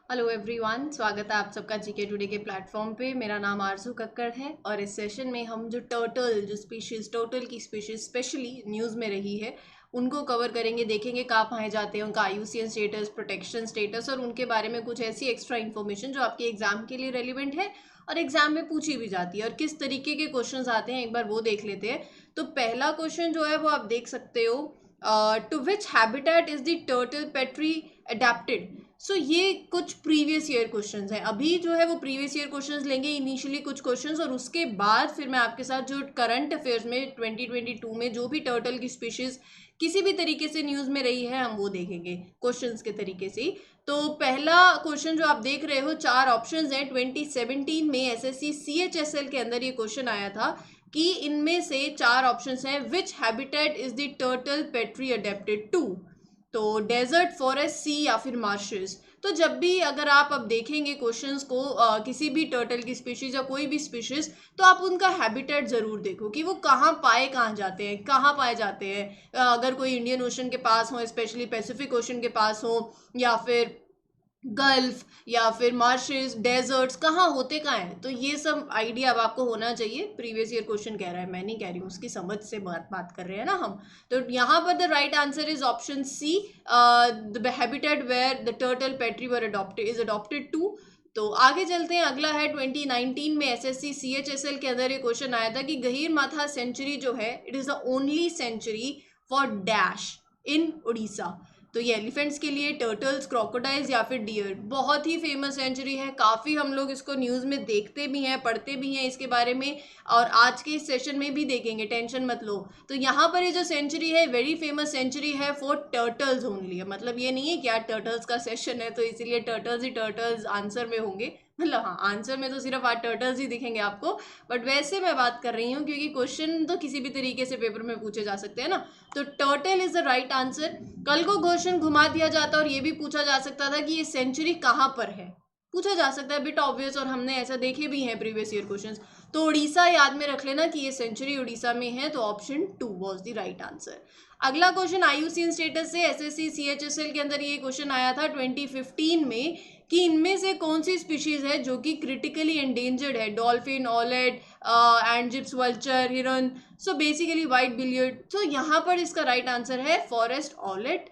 Hello everyone, स्वागत है आप सबका जीके टुडे के प्लेटफॉर्म पे। मेरा नाम आरजू कक्कड़ है और इस सेशन में हम जो टर्टल की स्पीशीज स्पेशली न्यूज़ में रही है उनको कवर करेंगे, देखेंगे कहाँ पाए जाते हैं, उनका आईयूसीएन स्टेटस, प्रोटेक्शन स्टेटस और उनके बारे में कुछ ऐसी एक्स्ट्रा इन्फॉर्मेशन जो आपके एग्जाम के लिए रेलिवेंट है और एग्जाम में पूछी भी जाती है और किस तरीके के क्वेश्चंस आते हैं एक बार वो देख लेते हैं। तो पहला क्वेश्चन जो है वो आप देख सकते हो, to which habitat is the turtle petri adapted. So ये कुछ प्रीवियस ईयर क्वेश्चंस हैं। अभी जो है वो प्रीवियस ईयर क्वेश्चंस लेंगे, इनिशियली कुछ क्वेश्चंस, और उसके बाद फिर मैं आपके साथ जो करंट अफेयर्स में 2022 में जो भी टर्टल की स्पीशीज किसी भी तरीके से न्यूज़ में रही है हम वो देखेंगे क्वेश्चंस के तरीके से। तो पहला क्वेश्चन जो आप देख रहे हो, 4 ऑप्शंस हैं। 2017 में एसएससी सीएचएसएल के अंदर ये क्वेश्चन आया था कि इनमें से 4 ऑप्शंस हैं, which habitat is the turtle petri adapted to. तो डेजर्ट, फॉरेस्ट, सी या फिर मार्शेस। तो जब भी अगर आप अब देखेंगे क्वेश्चंस को, किसी भी टर्टल की स्पीशीज या कोई भी स्पीशीज, तो आप उनका हैबिटेट ज़रूर देखो कि वो कहाँ जाते हैं, कहाँ पाए जाते हैं। अगर कोई इंडियन ओशन के पास हो, स्पेशली पैसिफिक ओशन के पास हो, या फिर गल्फ या फिर मार्शेस, डेजर्ट्स, कहाँ होते कहाँ हैं, तो ये सब आइडिया अब आपको होना चाहिए। प्रीवियस ईयर क्वेश्चन कह रहा है, मैं नहीं कह रही हूँ, उसकी समझ से बात कर रहे हैं ना हम। तो यहाँ पर the right answer is option C, the habitat where the turtle petri were adopted to. तो आगे चलते हैं, अगला है 2019 में एसएससी सीएचएसएल के अंदर ये क्वेश्चन आया था कि गहीर माथा सेंचुरी जो है, it is the only sanctuary for dash in Orissa. तो ये एलिफेंट्स के लिए, टर्टल्स, क्रोकोडाइल्स या फिर डियर। बहुत ही फेमस सेंचुरी है, काफ़ी हम लोग इसको न्यूज़ में देखते भी हैं, पढ़ते भी हैं इसके बारे में, और आज के इस सेशन में भी देखेंगे, टेंशन मत लो। तो यहाँ पर ये जो सेंचुरी है, वेरी फेमस सेंचुरी है फॉर टर्टल्स ओनली। मतलब ये नहीं है कि यार टर्टल्स का सेशन है तो इसीलिए टर्टल्स ही टर्टल्स आंसर में होंगे। मतलब हाँ, आंसर में तो सिर्फ आज टर्टल्स ही दिखेंगे आपको, बट वैसे मैं बात कर रही हूँ क्योंकि क्वेश्चन तो किसी भी तरीके से पेपर में पूछे जा सकते हैं ना। तो turtle is the right answer. कल को क्वेश्चन घुमा दिया जाता और ये भी पूछा जा सकता था कि ये सेंचुरी कहाँ पर है, पूछा जा सकता है, बिट ऑब्वियस, और हमने ऐसा देखे भी हैं प्रीवियस ईयर क्वेश्चंस। तो उड़ीसा याद में रख लेना कि ये सेंचुरी उड़ीसा में है, तो option 2 was the right answer. अगला क्वेश्चन आईयूसीएन स्टेटस से, एसएससी सीएचएसएल के अंदर ये क्वेश्चन आया था 2015 में कि इनमें से कौन सी स्पीशीज है जो कि क्रिटिकली एंडेंजर्ड है। डॉल्फिन, ऑलेट, एंजिप्स वल्चर, हिरन, सो बेसिकली वाइट बिलियर्ड। तो यहाँ पर इसका राइट आंसर है फॉरेस्ट ऑलेट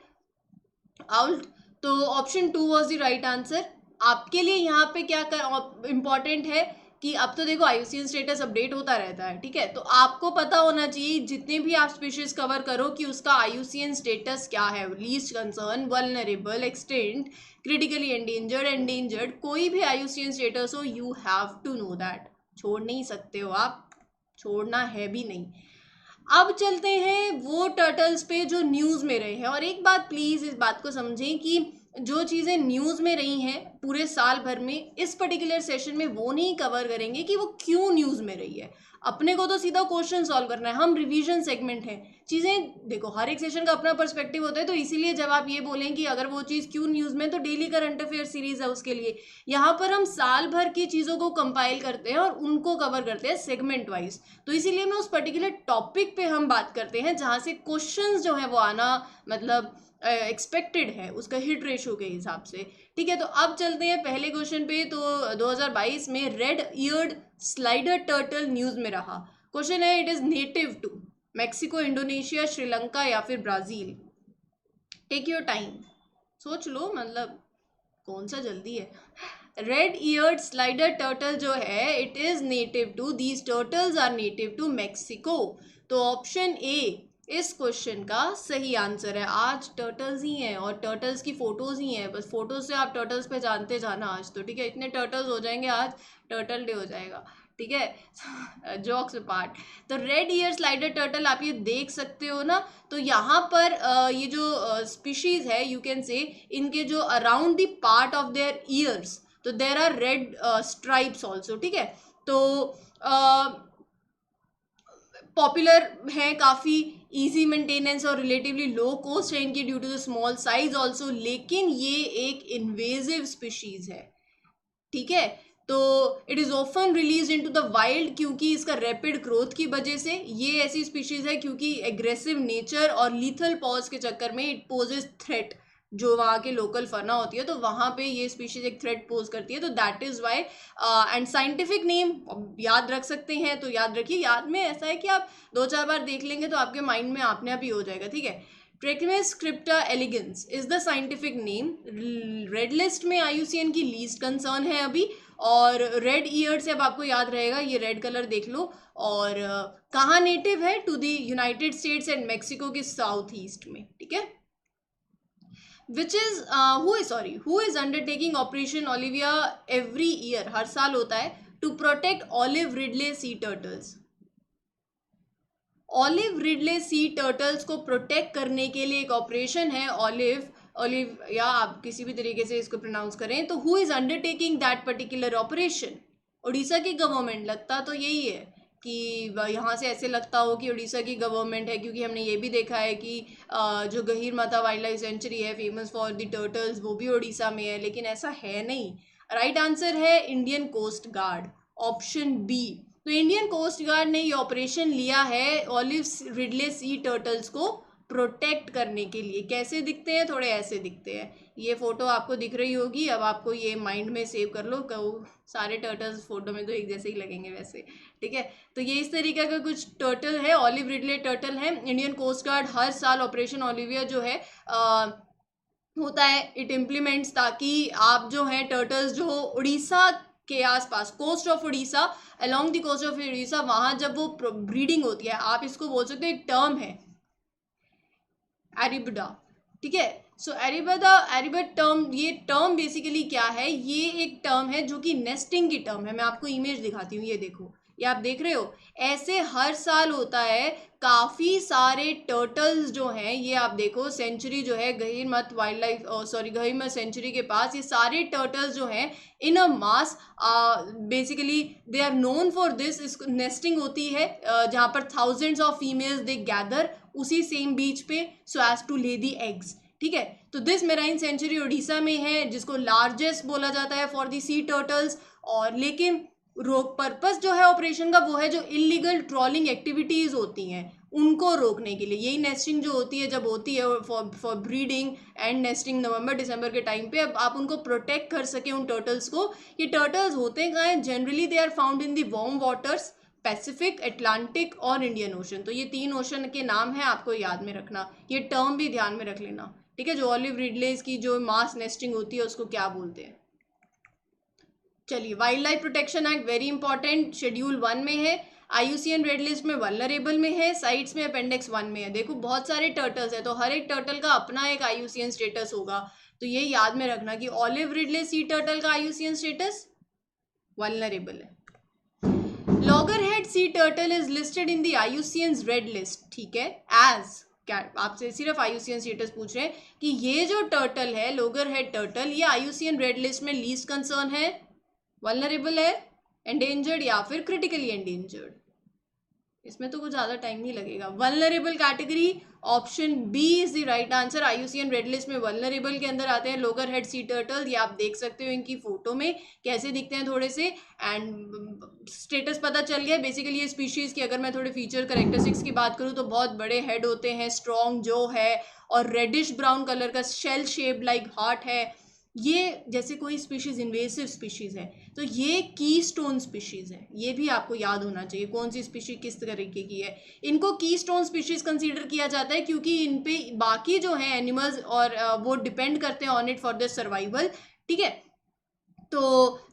आउल्ट। तो option 2 was the right answer. आपके लिए यहाँ पे क्या इंपॉर्टेंट है कि अब तो देखो आईयूसीएन स्टेटस अपडेट होता रहता है, ठीक है, तो आपको पता होना चाहिए जितने भी आप स्पीशीज कवर करो कि उसका आईयूसीएन स्टेटस क्या है, least concern, vulnerable, extant, critically endangered, कोई भी आईयूसीएन स्टेटस हो, you have to know that. छोड़ नहीं सकते हो आप, छोड़ना है भी नहीं। अब चलते हैं वो टर्टल्स पे जो न्यूज़ में रहे हैं। और एक बात प्लीज़ इस बात को समझें कि जो चीज़ें न्यूज़ में रही हैं पूरे साल भर में, इस पर्टिकुलर सेशन में वो नहीं कवर करेंगे कि वो क्यों न्यूज़ में रही है। अपने को तो सीधा क्वेश्चन सॉल्व करना है, हम रिवीजन सेगमेंट है। चीज़ें देखो, हर एक सेशन का अपना पर्सपेक्टिव होता है, तो इसीलिए जब आप ये बोलें कि अगर वो चीज़ क्यों न्यूज़ में, तो डेली करंट अफेयर सीरीज है उसके लिए। यहाँ पर हम साल भर की चीज़ों को कंपाइल करते हैं और उनको कवर करते हैं सेगमेंट वाइज। तो इसीलिए मैं उस पर्टिकुलर टॉपिक पे हम बात करते हैं जहाँ से क्वेश्चंस जो है वो आना मतलब एक्सपेक्टेड है, उसका हिट रेशो के हिसाब से। ठीक है, तो अब चलते हैं पहले क्वेश्चन पे। तो 2022 में red eared slider turtle news में रहा। क्वेश्चन है, it is native to Mexico, Indonesia, Sri Lanka या फिर ब्राज़ील। टेक योर टाइम, सोच लो, मतलब कौन सा जल्दी है। रेड ईयर्ड स्लाइडर टर्टल जो है, it is native to, these turtles are native to Mexico. तो ऑप्शन ए इस क्वेश्चन का सही आंसर है। आज टर्टल्स ही हैं और टर्टल्स की फोटोज ही हैं, बस फोटोज से आप टर्टल्स पे जानते जाना आज तो, ठीक है, इतने टर्टल्स हो जाएंगे आज, टर्टल डे हो जाएगा, ठीक है। जॉक्स अपार्ट, तो रेड ईयर स्लाइडर टर्टल आप ये देख सकते हो ना। तो यहाँ पर ये जो स्पीशीज है, यू कैन से, इनके जो around the part of their ears, तो there are red stripes also, ठीक है। तो पॉपुलर है, काफ़ी इजी मेंटेनेंस और रिलेटिवली लो कॉस्ट है इनकी due to the small size also, लेकिन ये एक इन्वेजिव स्पीशीज है, ठीक है। तो it is often release into the wild, क्योंकि इसका रैपिड ग्रोथ की वजह से ये ऐसी स्पीशीज है, क्योंकि एग्रेसिव नेचर और लीथल पॉज के चक्कर में इट पोजेस थ्रेट जो वहाँ के लोकल फना होती है, तो वहाँ पे ये स्पीशीज एक थ्रेट पोज करती है, तो that is why. And scientific name याद रख सकते हैं तो याद रखिए। याद में ऐसा है कि आप 2-4 बार देख लेंगे तो आपके माइंड में आपने आप ही हो जाएगा, ठीक है। Trachemys scripta elegans is the scientific name. Red list में IUCN की लीस्ट कंसर्न है अभी, और रेड ईयर से अब आपको याद रहेगा, ये रेड कलर देख लो। और कहाँ नेटिव है? To the United States and Mexico के साउथ ईस्ट में, ठीक है। Which is who is undertaking operation Olivia every year, हर साल होता है, to protect olive ridley sea turtles. Olive ridley sea turtles को प्रोटेक्ट करने के लिए एक ऑपरेशन है, ऑलिव या आप किसी भी तरीके से इसको प्रोनाउंस करें, तो who is undertaking that particular operation? Orissa की गवर्नमेंट। लगता तो यही है कि यहाँ से ऐसे लगता हो कि उड़ीसा की गवर्नमेंट है, क्योंकि हमने ये भी देखा है कि जो Gahirmatha wild life sanctuary है फेमस फॉर द टर्टल्स, वो भी उड़ीसा में है, लेकिन ऐसा है नहीं। राइट आंसर है Indian coast guard, option B. तो इंडियन कोस्ट गार्ड ने ये ऑपरेशन लिया है ऑलिव रिडले सी टर्टल्स को प्रोटेक्ट करने के लिए। कैसे दिखते हैं? थोड़े ऐसे दिखते हैं। ये फोटो आपको दिख रही होगी, अब आपको ये माइंड में सेव कर लो, सारे टर्टल्स फोटो में तो एक जैसे ही लगेंगे वैसे, ठीक है। तो ये इस तरीके का कुछ टर्टल है, ऑलिव रिडले टर्टल है। इंडियन कोस्ट गार्ड हर साल ऑपरेशन ओलिविया जो है होता है, इट इम्प्लीमेंट्स, ताकि आप जो है टर्टल्स जो उड़ीसा के आसपास, coast of Orissa, along the coast of Orissa, वहां जब वो ब्रीडिंग होती है, आप इसको बोल सकते हो, एक टर्म है एरिबिडा, ठीक है। सो एरिबड टर्म, ये टर्म बेसिकली क्या है? ये एक टर्म है जो कि नेस्टिंग की टर्म है। मैं आपको इमेज दिखाती हूँ, ये देखो, ये आप देख रहे हो, ऐसे हर साल होता है। काफ़ी सारे टर्टल्स जो हैं, ये आप देखो, सेंचुरी जो है गहीर मत वाइल्ड लाइफ, गहीर मत सेंचुरी के पास, ये सारे टर्टल्स जो हैं in a mass, basically they are known for this. Nesting होती है जहाँ पर thousands of females they gather उसी सेम बीच पे सो एज टू ले दी एग्स, ठीक है। तो दिस मेराइन सेंचुरी उड़ीसा में है, जिसको लार्जेस्ट बोला जाता है फॉर दी सी टर्टल्स। और लेकिन रोक पर्पस जो है ऑपरेशन का, वो है जो इलीगल ट्रॉलिंग एक्टिविटीज होती हैं उनको रोकने के लिए। यही नेस्टिंग जो होती है, जब होती है फॉर ब्रीडिंग एंड नेस्टिंग नवंबर दिसंबर के टाइम पे, अब आप उनको प्रोटेक्ट कर सके उन टर्टल्स को। ये टर्टल्स होते कहाँ हैं? Generally they are found in the warm waters, Pacific, Atlantic और इंडियन ओशन। तो ये 3 ओशन के नाम हैं, आपको याद में रखना। ये टर्म भी ध्यान में रख लेना, ठीक है। जो ऑलिव रिडलेस की जो मास नेस्टिंग होती है उसको क्या बोलते हैं? चलिए, wild life protection act very important, schedule 1 में है, IUCN रेड लिस्ट में वल्नरेबल में है, साइट्स में अपेंडिक्स 1 में है। देखो बहुत सारे टर्टल्स है, तो हर एक टर्टल का अपना एक IUCN स्टेटस होगा। तो ये याद में रखना कि ऑलिव रिडले सी टर्टल का IUCN स्टेटस वल्नरेबल है। Loggerhead sea turtle is listed in the IUCN's red list, ठीक है, एज, क्या आपसे सिर्फ IUCN स्टेटस पूछ रहे हैं कि ये जो टर्टल है लॉगरहेड टर्टल, ये IUCN रेड लिस्ट में लीस्ट कंसर्न है, वल्नरेबल है, एंडेंजर्ड या फिर क्रिटिकली एंडेंजर्ड। इसमें तो कुछ ज़्यादा टाइम नहीं लगेगा। Vulnerable category, option B is the right answer. IUCN red list में वल्नरेबल के अंदर आते हैं लॉगरहेड सी टर्टल। ये आप देख सकते हो इनकी फोटो में कैसे दिखते हैं थोड़े से, एंड स्टेटस पता चल गया बेसिकली ये स्पीशीज़ की। अगर मैं थोड़े फीचर करेक्टरिस्टिक्स की बात करूँ तो बहुत बड़े हेड होते हैं, स्ट्रॉन्ग जो है, और रेडिश ब्राउन कलर का शेल शेप लाइक हार्ट है। ये जैसे कोई स्पीशीज़ इन्वेसिव स्पीशीज़ है, तो ये की स्टोन स्पीशीज़ है, ये भी आपको याद होना चाहिए कौन सी स्पीशीज किस तरीके की है। इनको की स्टोन स्पीशीज़ कंसीडर किया जाता है क्योंकि इन पे बाकी जो है एनिमल्स और वो डिपेंड करते हैं on it for the survival, ठीक है। तो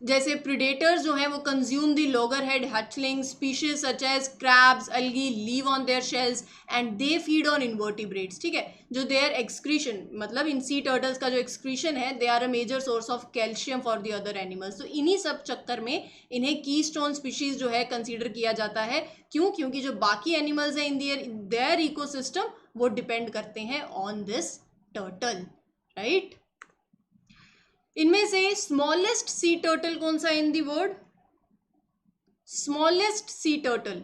जैसे प्रीडेटर्स जो हैं वो consume the loggerhead hatchling species such as crabs, algae live on their shells and they feed on invertebrates, ठीक है। जो देयर एक्सक्रीशन, मतलब इन सी टर्टल्स का जो एक्सक्रीशन है, they are a major source of calcium for the other animals. तो इन्हीं सब चक्कर में इन्हें की स्टोन स्पीशीज जो है कंसिडर किया जाता है। क्यों? क्योंकि जो बाकी एनिमल्स हैं इन देयर इकोसिस्टम, वो डिपेंड करते हैं ऑन दिस टर्टल, राइट। इनमें से स्मॉलेस्ट सी टर्टल कौन सा in the world? Smallest sea turtle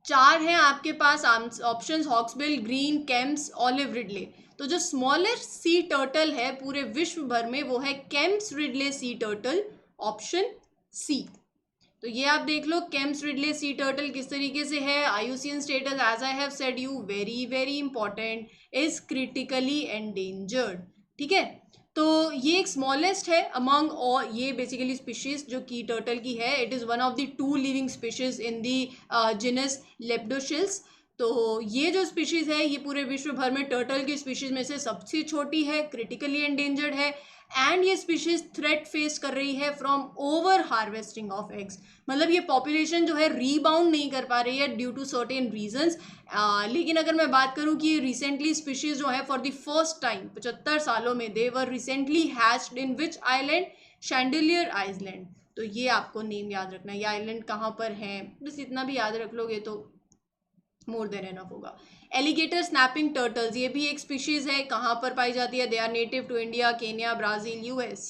4 हैं आपके पास options, hawksbill, green, kemp's, olive ridley. तो जो स्मॉलेस्ट सी टर्टल है पूरे विश्व भर में वो है Kemp's ridley sea turtle, option C. तो ये आप देख लो केम्स रिडले सी टर्टल किस तरीके से है. IUCN status as I have said you very very important is critically endangered. ठीक है, तो ये एक स्मॉलेस्ट है अमंग और ये बेसिकली स्पीशीज जो की टर्टल की है. It is one of the 2 living species in the genus lepidochelys. तो ये जो स्पीशीज है ये पूरे विश्व भर में टर्टल की स्पीशीज में से सबसे छोटी है, क्रिटिकली एंडेंजर्ड है एंड ये स्पीशीज थ्रेट फेस कर रही है from over harvesting of eggs. मतलब ये पॉपुलेशन जो है रीबाउंड नहीं कर पा रही है ड्यू टू सर्टेन रीजंस. लेकिन अगर मैं बात करूं कि रिसेंटली स्पीशीज जो है फॉर द फर्स्ट टाइम 75 सालों में they were recently hatched in which island, Chandeleur island. तो ये आपको नेम याद रखना है, ये आइलैंड कहाँ पर है, बस इतना भी याद रख लोगे तो मोर देन एनफ होगा. एलिगेटर स्नैपिंग टर्टल्स ये भी एक स्पीशीज है, कहाँ पर पाई जाती है. They are native to India, Kenya, Brazil, US.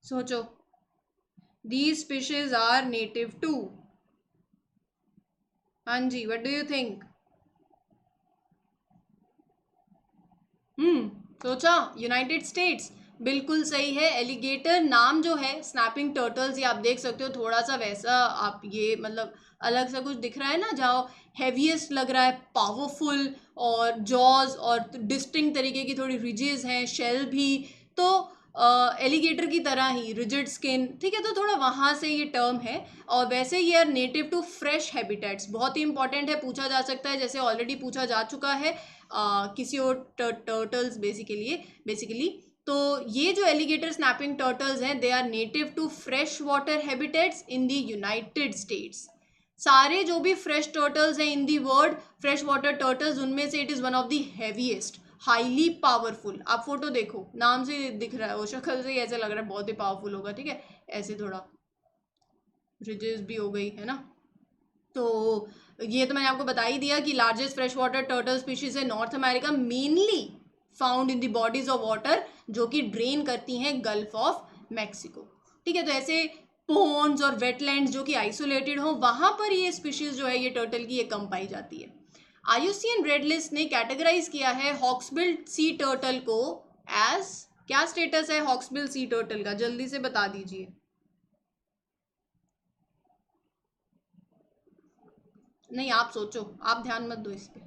सोचो, these species are native to. हाँ जी, what do you think? सोचा यूनाइटेड स्टेट्स. बिल्कुल सही है. एलिगेटर नाम जो है स्नैपिंग टर्टल्स, ये आप देख सकते हो थोड़ा सा वैसा आप ये मतलब अलग सा कुछ दिख रहा है ना, जहाँ हैवीएस्ट लग रहा है, पावरफुल और जॉज और डिस्टिंक्ट तरीके की थोड़ी रिजेस हैं, शेल भी तो एलिगेटर की तरह ही रिजिड स्किन. ठीक है, तो थोड़ा वहाँ से ये टर्म है. और वैसे ये are native to fresh habitats. बहुत ही इंपॉर्टेंट है, पूछा जा सकता है, जैसे ऑलरेडी पूछा जा चुका है किसी और टर्टल्स बेसिकली. तो ये जो एलिगेटर स्नैपिंग टर्टल्स हैं they are native to fresh water habitats in the United States. सारे जो भी फ्रेश टर्टल्स हैं in the world, fresh water turtles, उनमें से it is one of the heaviest, highly powerful. आप फोटो देखो, नाम से दिख रहा है, वो शक्ल से ही ऐसे लग रहा है बहुत ही पावरफुल होगा. ठीक है, ऐसे थोड़ा रिजेस भी हो गई है ना. तो ये तो मैंने आपको बता ही दिया कि largest fresh water turtle species है North America, mainly found in the bodies of water जो कि ड्रेन करती हैं गल्फ ऑफ मैक्सिको. ठीक है, तो ऐसे पोन्ड्स और वेटलैंड्स जो कि आइसोलेटेड हो वहाँ पर ये स्पीशीज जो है ये टर्टल की ये कम पाई जाती है. IUCN रेड लिस्ट ने कैटेगराइज किया है हॉक्सबिल सी टर्टल को एज, क्या स्टेटस है हॉक्सबिल सी टर्टल का, जल्दी से बता दीजिए. नहीं, आप सोचो, आप ध्यान मत दो इस पे.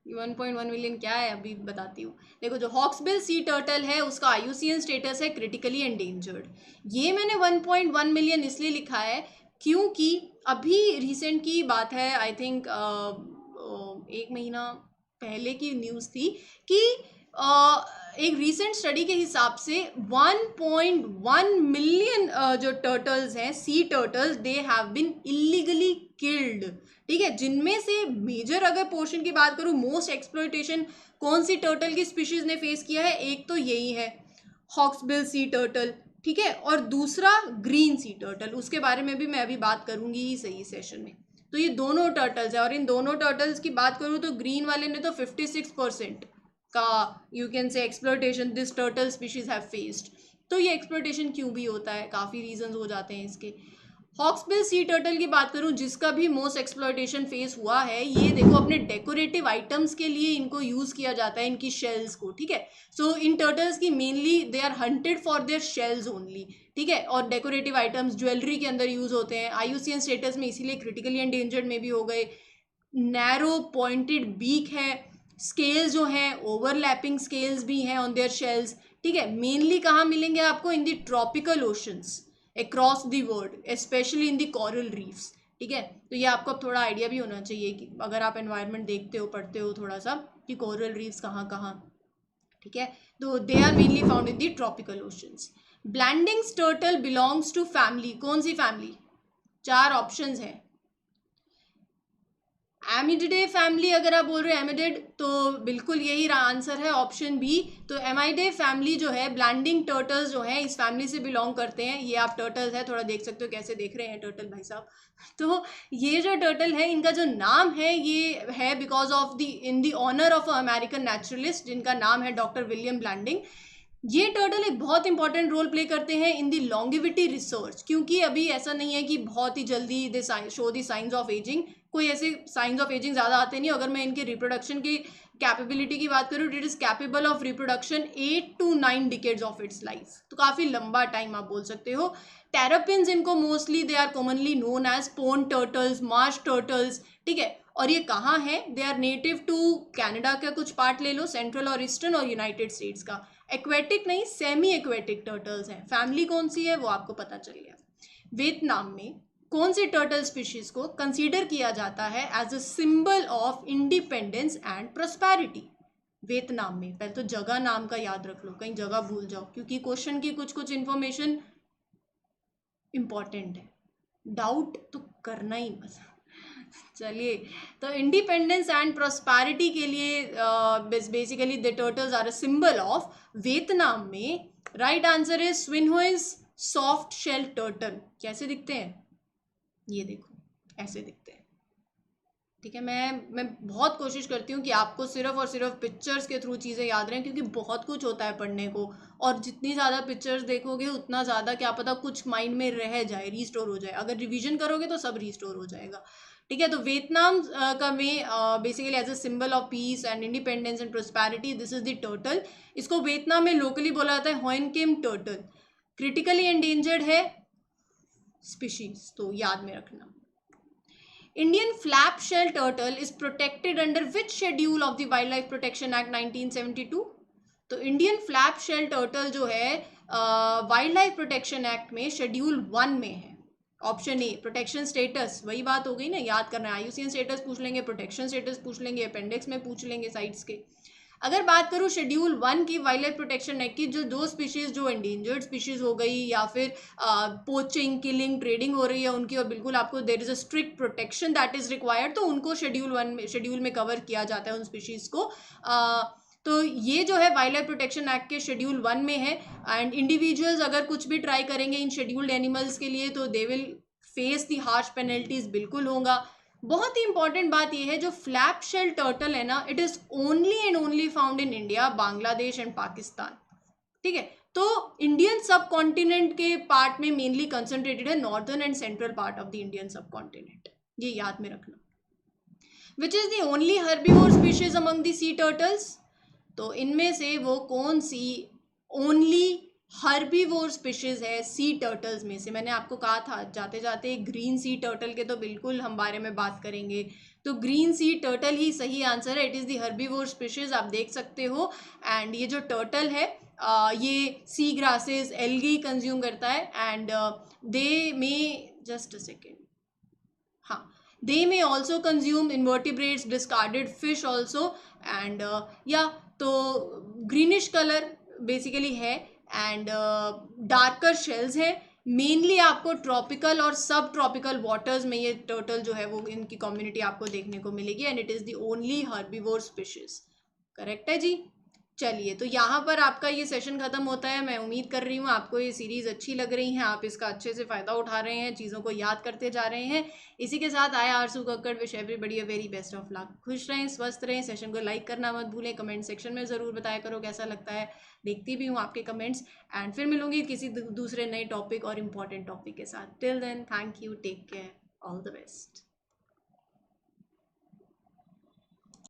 1.1 मिलियन क्या है अभी बताती हूँ. देखो, जो हॉक्सबिल सी टर्टल है उसका IUCN स्टेटस है क्रिटिकली एंडेंजर्ड. ये मैंने 1.1 मिलियन इसलिए लिखा है क्योंकि अभी रिसेंट की बात है, आई थिंक 1 महीना पहले की न्यूज़ थी कि एक रिसेंट स्टडी के हिसाब से 1.1 मिलियन जो टर्टल्स हैं, sea turtles, they have been illegally killed. ठीक है, जिनमें से मेजर अगर पोर्शन की बात करूँ, मोस्ट एक्सप्लॉयटेशन कौन सी टर्टल की स्पीशीज ने फेस किया है, एक तो यही है हॉक्सबिल सी टर्टल. ठीक है, और दूसरा ग्रीन सी टर्टल, उसके बारे में भी मैं अभी बात करूंगी ही सही सेशन में. तो ये दोनों टर्टल्स है, और इन दोनों टर्टल्स की बात करूँ तो ग्रीन वाले ने तो 56% का you can say exploitation this turtle species have faced. तो ये एक्सप्लॉयटेशन क्यों भी होता है, काफ़ी रीजंस हो जाते हैं इसके. हॉक्सबिल सी टर्टल की बात करूं, जिसका भी मोस्ट एक्सप्लॉयटेशन फेस हुआ है, ये देखो अपने डेकोरेटिव आइटम्स के लिए इनको यूज़ किया जाता है, इनकी शेल्स को. ठीक है, सो इन टर्टल्स की mainly they are hunted for their shells only. ठीक है, और डेकोरेटिव आइटम्स ज्वेलरी के अंदर यूज़ होते हैं. IUCN स्टेटस में इसीलिए क्रिटिकली एंडेंजर्ड में भी हो गए. नैरो पॉइंटेड बीक है, स्केल्स जो हैं ओवरलैपिंग स्केल्स भी हैं ऑन देयर शेल्स. ठीक है, मेनली कहाँ मिलेंगे आपको, इन the tropical oceans across the world, specially in the coral reefs. ठीक है, तो ये आपको अब थोड़ा आइडिया भी होना चाहिए कि अगर आप एनवायरनमेंट देखते हो, पढ़ते हो थोड़ा सा, कि कोरल रीफ्स कहाँ कहाँ. ठीक है, तो they are mainly found in the tropical oceans. Blanding's turtle belongs to family, कौन सी फैमिली, 4 ऑप्शंस हैं. एमिडिडे फैमिली, अगर आप बोल रहे हो एमिडिड तो बिल्कुल यही आंसर है, ऑप्शन बी. तो एमाइडे फैमिली जो है, ब्लैंडिंग टर्टल्स जो हैं इस फैमिली से बिलोंग करते हैं. ये आप टर्टल्स है, थोड़ा देख सकते हो कैसे देख रहे हैं टर्टल भाई साहब. तो ये जो टर्टल है इनका जो नाम है ये है because of the in the honour of a American naturalist जिनका नाम है डॉक्टर विलियम ब्लैंडिंग. ये टर्टल एक बहुत इंपॉर्टेंट रोल प्ले करते हैं इन दी लॉन्गिविटी रिसर्च, क्योंकि अभी ऐसा नहीं है कि बहुत ही जल्दी दे show the science of ageing. कोई ऐसे साइंस ऑफ एजिंग ज़्यादा आते नहीं. अगर मैं इनके रिप्रोडक्शन की कैपेबिलिटी की बात करूँ, it is capable of reproduction 8 to 9 decades of its life, तो काफी लंबा टाइम आप बोल सकते हो। टेरापिन्स इनको mostly they are commonly known as pond turtles, marsh turtles, ठीक है। और ये कहाँ है? They are native to Canada का कुछ पार्ट ले लो, सेंट्रल और ईस्टर्न और यूनाइटेड स्टेट्स का। एक्वेटिक नहीं, सेमी एक्वेटिक टर्टल्स हैं। फैमिली कौन सी है वो आपको पता चल गया। वियतनाम में कौन सी टर्टल स्पीशीज को कंसीडर किया जाता है as a symbol of independence and prosperity? Vietnam में, पहले तो जगह नाम का याद रख लो, कहीं जगह भूल जाओ, क्योंकि क्वेश्चन की कुछ कुछ इंफॉर्मेशन इंपॉर्टेंट है, डाउट तो करना ही बस। चलिए, तो इंडिपेंडेंस एंड प्रोस्पेरिटी के लिए basically the turtles are a symbol of Vietnam में। Right answer is Swinhoe's soft shell turtle. कैसे दिखते हैं? ये देखो, ऐसे दिखते हैं, ठीक है। मैं बहुत कोशिश करती हूँ कि आपको सिर्फ और सिर्फ पिक्चर्स के थ्रू चीज़ें याद रहें, क्योंकि बहुत कुछ होता है पढ़ने को, और जितनी ज़्यादा पिक्चर्स देखोगे उतना ज़्यादा क्या पता कुछ माइंड में रह जाए, रीस्टोर हो जाए। अगर रिवीजन करोगे तो सब रीस्टोर हो जाएगा, ठीक है। तो वियतनाम का में basically as a symbol of peace and independence and prosperity, this is the turtle. इसको वियतनाम में लोकली बोला जाता है Hoan Kiem turtle. Critically endangered है स्पीशीज, तो याद में रखना। Indian flap shell turtle is protected under which schedule of the Wildlife Protection Act 1972? तो इंडियन फ्लैप शेल टर्टल जो है वाइल्ड लाइफ प्रोटेक्शन एक्ट में शेड्यूल 1 में है। ऑप्शन ए प्रोटेक्शन स्टेटस, वही बात हो गई ना, याद करना है। IUCN स्टेटस पूछ लेंगे, प्रोटेक्शन स्टेटस पूछ लेंगे, अपेंडिक्स में पूछ लेंगे साइट्स के। अगर बात करूँ शेड्यूल 1 की वाइल्ड लाइफ प्रोटेक्शन एक्ट की, जो दो स्पीशीज जो एंडेंजर्ड स्पीशीज हो गई या फिर पोचिंग, किलिंग, ट्रेडिंग हो रही है उनकी, और बिल्कुल आपको there is a strict protection that is required, तो उनको शेड्यूल में कवर किया जाता है उन स्पीशीज को। तो ये जो है वाइल्ड लाइफ प्रोटेक्शन एक्ट के शेड्यूल 1 में है। एंड इंडिविजुअल्स अगर कुछ भी ट्राई करेंगे इन शेड्यूल्ड एनिमल्स के लिए तो they will face the harsh penalties, बिल्कुल होगा। बहुत ही इंपॉर्टेंट बात यह है, जो फ्लैप शेल टर्टल है ना, it is only and only found in India, Bangladesh and Pakistan, ठीक है। तो इंडियन सब कॉन्टिनेंट के पार्ट में मेनली कंसंट्रेटेड है, northern and central part of the Indian सब कॉन्टिनेंट, ये याद में रखना। Which is the only herbivore species among the C turtles? तो इनमें से वो कौन सी ओनली हर्बीवोर स्पीशीज है सी टर्टल्स में से? मैंने आपको कहा था जाते जाते ग्रीन सी टर्टल के तो बिल्कुल हम बारे में बात करेंगे, तो ग्रीन सी टर्टल ही सही आंसर है। It is the herbivore species, आप देख सकते हो। एंड ये जो टर्टल है ये सी ग्रासेस, एल्गी कंज्यूम करता है। एंड दे में जस्ट अ सेकेंड, हाँ, they may also consume invertebrates, discarded fish also, and या तो ग्रीनिश कलर बेसिकली है एंड डार्कर शेल्स है। मेनली आपको ट्रॉपिकल और सब ट्रॉपिकल वाटर्स में ये टर्टल जो है वो इनकी कम्युनिटी आपको देखने को मिलेगी। And it is the only herbivore species, correct है जी। चलिए, तो यहाँ पर आपका ये सेशन खत्म होता है। मैं उम्मीद कर रही हूँ आपको ये सीरीज़ अच्छी लग रही है, आप इसका अच्छे से फ़ायदा उठा रहे हैं, चीज़ों को याद करते जा रहे हैं। इसी के साथ आया Arsu Kakkar, wish everybody a very best of luck. खुश रहें, स्वस्थ रहें। सेशन को लाइक करना मत भूलें, कमेंट सेक्शन में ज़रूर बताया करो कैसा लगता है, देखती भी हूँ आपके कमेंट्स। एंड फिर मिलूंगी किसी दूसरे नए टॉपिक और इम्पॉर्टेंट टॉपिक के साथ। Till then, thank you, take care, all the best.